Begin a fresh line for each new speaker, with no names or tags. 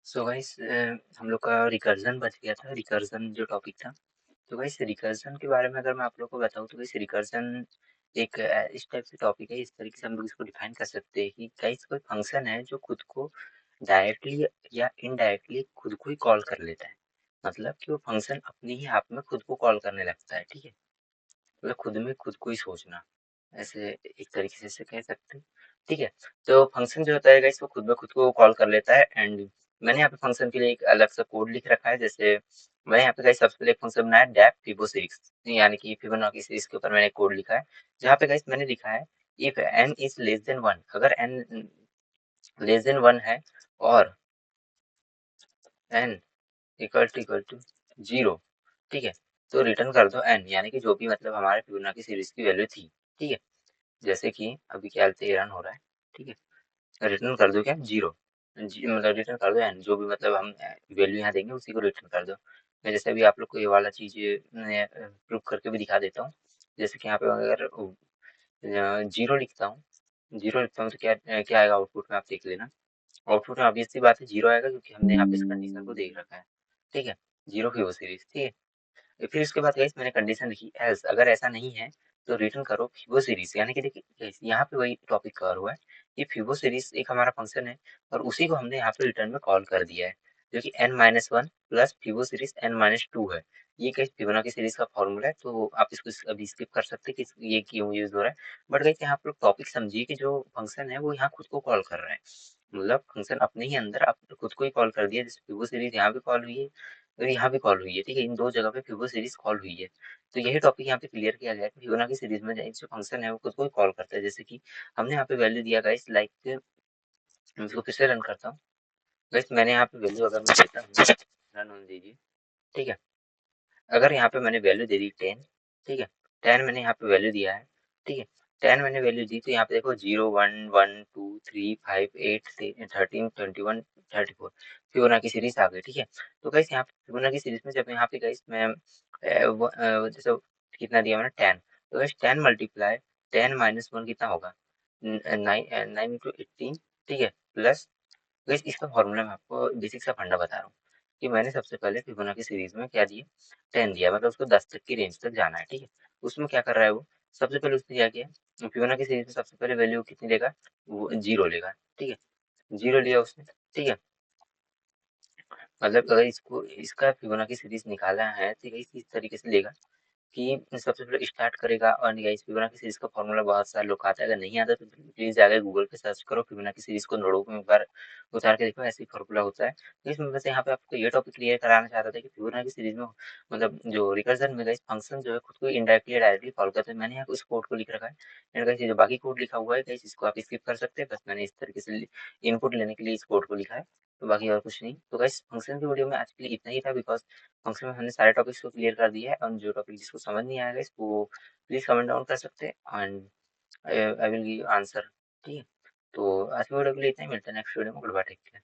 So guys हम लोग का रिकर्जन बच गया था। रिकर्जन जो टॉपिक था, तो गाइस रिकर्जन के बारे में अगर मैं आप लोग को बताऊं तो गाइस रिकर्जन एक इस टाइप से टॉपिक है। इस तरीके से हम लोग इसको डिफाइन कर सकते हैं कि गाइस कोई फंक्शन है जो खुद को डायरेक्टली या इनडायरेक्टली खुद को ही कॉल कर लेता है। मतलब कि वो फंक्शन अपने ही आप में खुद को कॉल करने लगता है। ठीक है, मतलब खुद में खुद को ही सोचना, ऐसे एक तरीके से इसे कह सकते हैं। ठीक है, तो फंक्शन जो होता है गाइस वो खुद ब खुद को कॉल कर लेता है। एंड मैंने यहाँ पे फंक्शन के लिए एक अलग सा कोड लिख रखा है। जैसे मैं यहाँ पे गाइस सबसे पहले एक फंक्शन बनाया डेफ फिबो सीरीज, यानी कि फिबोनाची सीरीज के ऊपर मैंने कोड लिखा है। जहाँ पे गाइस मैंने लिखा है if n is less than 1, अगर n लेस देन 1 है और n इक्वल टू 0, ठीक है, तो रिटर्न कर दो n, यानी कि जो भी मतलब हमारे फिबोनाची सीरीज की वैल्यू थी। ठीक है, जैसे कि अभी क्या रन हो रहा है। ठीक है, रिटर्न कर दो क्या 0, मतलब रिटर्न कर दो एन, जो भी मतलब हम वैल्यू यहाँ देंगे उसी को रिटर्न कर दो। मैं जैसे अभी आप लोग को ये वाला चीज प्रूव करके भी दिखा देता हूँ। जैसे कि यहाँ पे अगर 0 लिखता हूँ तो क्या क्या आएगा आउटपुट में, आप देख लेना। आउटपुट में ऑब्वियस सी बात है 0 आएगा, क्योंकि हमने यहाँ पे इस कंडीशन को देख रखा है। ठीक है, 0 की वो सीरीज। ठीक है, फिर उसके बाद गाइस मैंने कंडीशन लिखी एल्स, अगर ऐसा नहीं है तो रिटर्न करो फिबो सीरीज। यानी कि देखिए guys, यहाँ पे वही टॉपिक कवर हुआ है कि फिबो सीरीज एक हमारा फंक्शन है और उसी को हमने यहाँ पे रिटर्न में कॉल कर दिया है, जो कि n-1 प्लस फिबो सीरीज n-2 है। ये कहीं फिबोनाची सीरीज का फॉर्मूला है, तो आप इसको अभी स्किप कर सकते हैं कि ये क्यों यूज हो रहा है। बट गाइस यहाँ आप लोग टॉपिक समझिए कि जो फंक्शन है वो यहाँ खुद को कॉल कर रहा है। मतलब फंक्शन अपने ही अंदर खुद को ही कॉल कर दिया। जैसे फिबो सीरीज यहाँ भी कॉल हुई है और यहाँ भी कॉल हुई है। ठीक है, इन दो जगह पे फिबो सीरीज कॉल हुई है। तो यही टॉपिक यहाँ पे क्लियर किया गया है कि फिबोनाची सीरीज में जो फंक्शन है वो खुद को ही कॉल करता है। जैसे कि हमने यहाँ पे वैल्यू दिया गाइस लाइक, मैं इसको फिर से रन करता हूँ। गाइस मैंने यहाँ पे वैल्यू अगर मैं देता हूँ, रन होने दीजिए। ठीक है, अगर यहाँ पे मैंने वैल्यू दे दी 10, ठीक है, 10 मैंने यहाँ पे वैल्यू दिया है। ठीक है, 10 मैंने वैल्यू दी, तो यहाँ पे देखो 0 1 1 2 3 5 8 13 21 34 फिबोनाची सीरीज आ गई। ठीक है, तो गाइस यहाँ पे फिबोनाची सीरीज में जब यहाँ पे गाइस मैं जैसे कितना दिया मैंने 10, तो गाइस 10 मल्टीप्लाई 10-1 कितना होगा 9 9 इंटू 18। ठीक है, प्लस गाइस इसका फॉर्मूला मैं आपको बेसिक सा फंडा बता रहा हूँ कि मैंने सबसे पहले फिबोनाची सीरीज में क्या दिया 10 दिया, मतलब उसको 10 तक की रेंज तक जाना है। ठीक है, उसमें क्या कर रहा है वो, सबसे पहले उसने क्या किया, फिबोनाची सीरीज में सबसे पहले वैल्यू कितनी लेगा, वो 0 लेगा। ठीक है, 0 लिया उसने। ठीक है, मतलब अगर इसको इसका फिबोनाची सीरीज निकालना है तो इस तरीके से लेगा कि सबसे पहले स्टार्ट करेगा। और गाइस फिबोनाची सीरीज का फॉर्मूला बहुत सारे लोग आता है, अगर नहीं आता तो प्लीज जाकर गूगल पे सर्च करो, फिबोनाची सीरीज को नोटबुक में एक बार उतार के देखो, ऐसे ही फॉर्मूला होता है। तो इसमें बस यहाँ पे आपको ये टॉपिक क्लियर कराना चाहता था कि फिबोनाची सीरीज में मतलब जो रिकर्जन में गाइस फंक्शन जो है खुद को इनडायरेक्टली या डायरेक्टली कॉल करते हैं। मैंने यहाँ उस कोड को लिख रखा है। एंड गाइस ये जो बाकी कोड लिखा हुआ है गाइस इसको आप स्किप कर सकते हैं, बस मैंने इस तरीके से इनपुट लेने के लिए इस कोड को लिखा है, तो बाकी और कुछ नहीं। तो गाइस फंक्शन की वीडियो में आज के लिए इतना ही था, बिकॉज फंक्शन में हमने सारे टॉपिक्स को क्लियर कर दिया है। और जो टॉपिक जिसको समझ नहीं आएगा इसको प्लीज कमेंट डाउन कर सकते हैं, and I will give answer. ठीक है, तो आज की वीडियो के लिए इतना ही, मिलता है नेक्स्ट वीडियो में। Goodbye, take care.